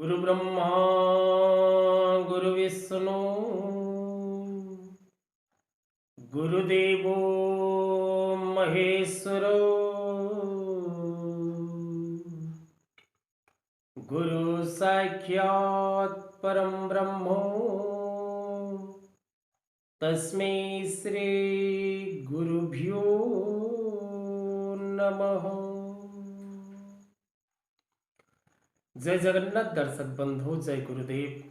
गुरु ब्रह्मा गुरु विष्णु गुरुदेवो महेश्वर गुरु साक्षात् परम ब्रह्म तस्मै श्री गुरुभ्यो नमः। जय जगन्नाथ दर्शक बंधु, जय गुरुदेव।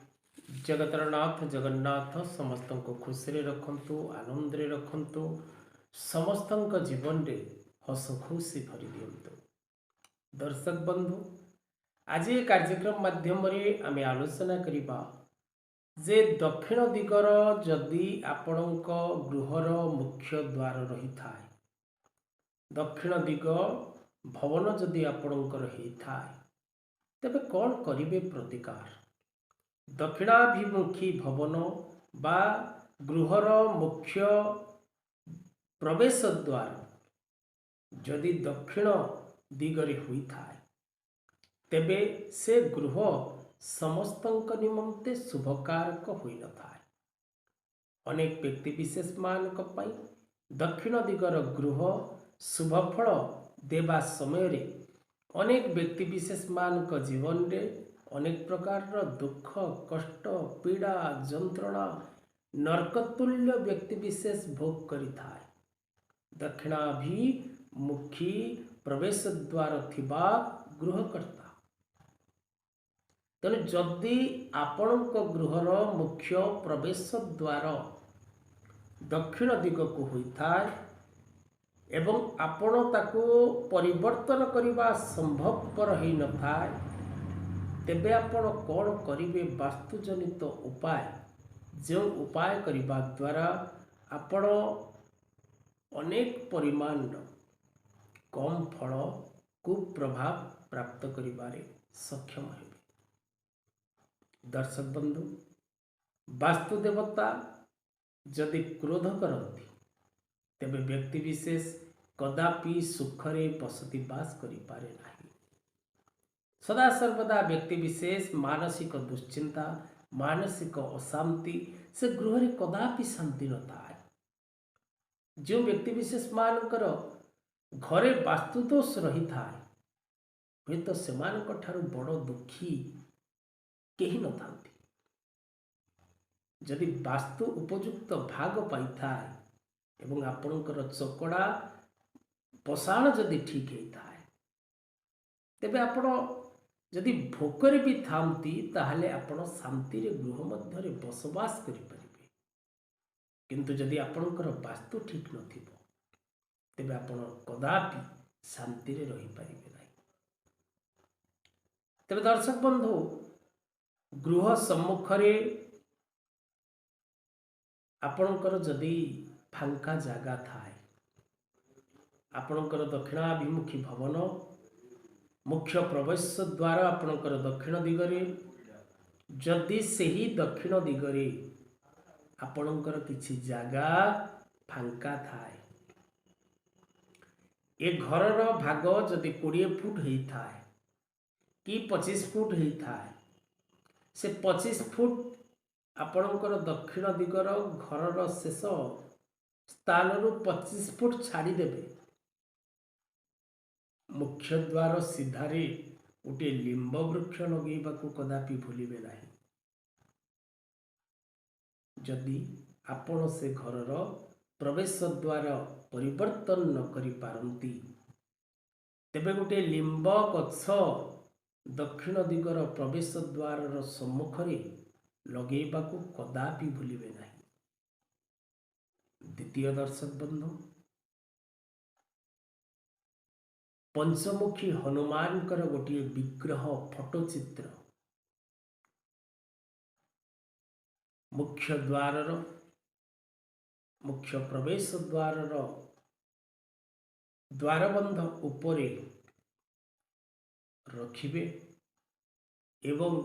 जगतर नाथ जगन्नाथ समस्त को खुशी रे रखंतु, आनंद रे रखंतु, समस्त जीवन रे हस खुशी भरी दियंतु। दर्शक बंधु, आज ये कार्यक्रम माध्यम रे आमे आलोचना करिबा जे दक्षिण दिगर जदि आपणक गृहर मुख्य द्वार रही थाए, दक्षिण दिग भवन जदि आपणकर हेई थाए, तेबे कौन करिवे प्रतिकार। दक्षिणाभिमुखी भवन बा गृहर मुख्य प्रवेश द्वार जदि दक्षिण दिगरे हुई थाए, तेबे से गृह समस्तंक निमंते शुभकारक होई न थाए। अनेक व्यक्ति विशेष मानक पई दक्षिण दिगर गृह शुभफल देवा समय रे अनेक व्यक्ति विशेष मानक जीवन रे अनेक प्रकार दुख कष्ट पीड़ा जंत्रणा नरकतुल्य व्यक्ति विशेष भोग करि थाए। दक्षिणाभिमुखी प्रवेश द्वार थिबा गृहकर्ता। तेणु जदि आपणक गृहर मुख्य प्रवेश द्वार दक्षिण दिग को होइथाए एवं आपण ताको परिवर्तन करने संभवपर हो न थाए, तेबे आपण कौन करिवे वास्तुजनित उपाय, जो उपाय करने द्वारा आपण अनेक परिमाण कम फल कुप्रभाव प्राप्त करिबारे सक्षम हेबे। दर्शक बंधु, वास्तु देवता जदि क्रोध करती, तेबे व्यक्ति विशेष कदापि सुखरे बसति बास करि पारे नाही। सदा सर्वदा व्यक्ति विशेष मानसिक दुश्चिंता मानसिक अशांति से गृह रे कदापि शांति न थाए। जो व्यक्ति विशेष मानकर घरे वास्तुदोष रही थाए, हुए तो सेमानक ठारू बड़ दुखी केही न थांती। जदि वास्तु उपयुक्त भाग पाई थाए एवं आपणकर चकड़ा पसाण जदि ठीक होता है, तेबे आपण जदि भोकरे भी थांती ताहले आपण शांति रे गृह मध्य रे बसवास करि परिबे। किंतु जदि आपणकर वास्तु ठीक नथिबो, तेबे आपण कदापि शांति रे रही परिबे नाही। तेबे दर्शक बंधु, गृह सम्मुख रे आपणकर जदि फांका जागा थाए, आपणकर दक्षिणाभिमुखी भवन मुख्य प्रवेश द्वार आपणकर दक्षिण दिगरे, जदि सेही दक्षिण दिगरे आपणकर किछि जागा फांका थाए, ए घरर भाग जदि 20 फुट हेई थाए कि 25 फुट हेई थाए, से 25 फुट आपणकर दक्षिण दिगर घरर शेष स्थान रु 25 फुट छाड़ी देबे। मुख्य द्वार सीधारे गोटे लिंब वृक्ष लगेबा को कदापि भूलिबे नाही। जदि आपण से घरर प्रवेश द्वार परिवर्तन न करि पारंती, तेबे गोटे लिंब गछ दक्षिण दिगर प्रवेश द्वार सम्मुख रे लगेबा को कदापि भूलिबे नाही। द्वितीय दर्शक बंधु, पंचमुखी हनुमान गोटे विग्रह फोटोचित्र मुख्य द्वार मुख्य प्रवेश द्वार द्वारबंध उपरे रखिबे एवं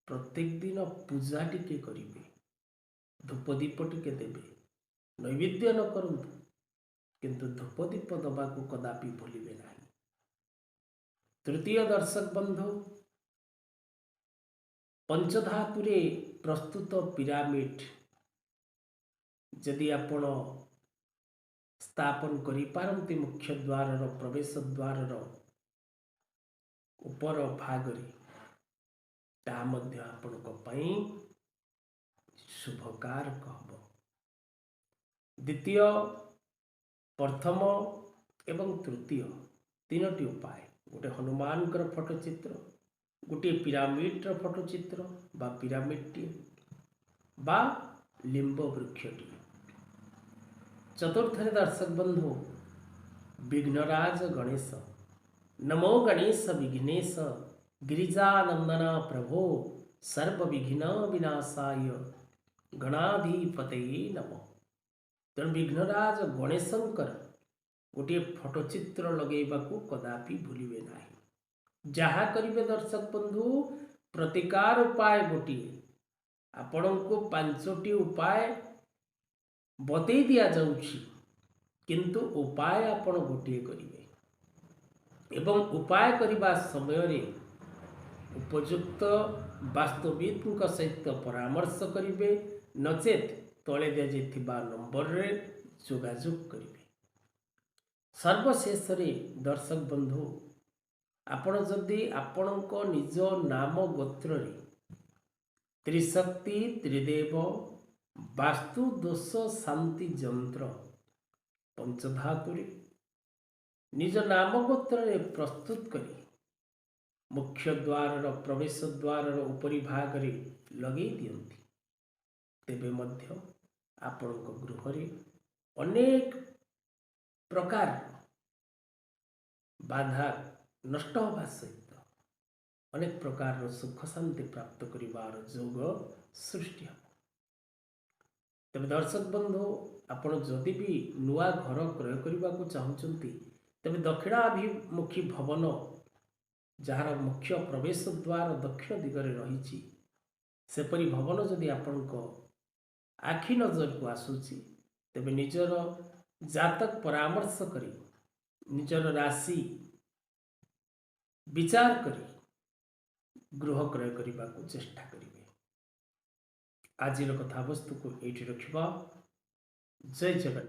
प्रत्येक दिन पूजा टिके करिवे, धूपदीप टिके देवे। नैवेद्य न करंतु, किंतु धूपदीप दबा को कदापि भूलिबे नाही। तृतीय दर्शक बंधु, पंचधातुरे प्रस्तुत पिरामिड जदि आपण स्थापन करि पारंती मुख्य द्वार प्रवेश द्वार उपर भागरे ता मध्य आपणक पई शुभकारक हब। द्वितीय, प्रथम एवं तृतीय तीनोटी उपाय, गोटे हनुमान फोटोचित्र, गोटे पिरामिड फोटोचित्र बा पिरामिडटी बा लिंब वृक्षटी। चतुर्थ दर्शक बंधु, विघ्नराज गणेश, नमो गणेश विघ्नेश, गिरिजानंदन प्रभो, सर्व विघ्न विनाशाय गणाधिपतये नमः। तेणु विघ्नराज गणेशंकर गोटे फोटोचित्र लगेबाकू कदापि भूलिबे नाही। जहा करिवे दर्शक बंधु, प्रतिकार उपाय गोटे, आपनको पांचटी उपाय बतई दिया जाउछि, किंतु उपाय आपण गोटे करिवे एवं उपाय करिबा समय रे उपयुक्त वास्तविक सहित परामर्श करिवे, नचेत तले दिया जाइथिबा नंबर रे जोगाजोग करिवे। सर्वशेष रे दर्शक बंधु, आपण जदि आपणक निज नाम गोत्र रे त्रिशक्ति त्रिदेव वास्तु दोष शांति जंत्र पंचधातुरे निज नाम गोत्र रे प्रस्तुत करी मुख्य द्वार प्रवेश द्वार उपरी भाग रे लगे दियंती, तेबे मध्य आपणक गृह रे अनेक प्रकार बाधा नष्ट होगा सहित अनेक प्रकार सुख शांति प्राप्त करिवार जोग सृष्टि हो। तेबे दर्शक बंधु, आपण जदि भी नुआ घर क्रय करने को चाहते तेबे दक्षिणाभिमुखी भवन जार मुख्य प्रवेश द्वार दक्षिण दिगरे रही सेपरी भवन जदि आपण आखि नजर को आसूची तेबे निजर जातक परामर्श करी निजर राशि विचार करी गृह क्रय करने को चेष्टा करिवे। आज कथा वस्तु को एठी रखिबा। जय जगन्नाथ।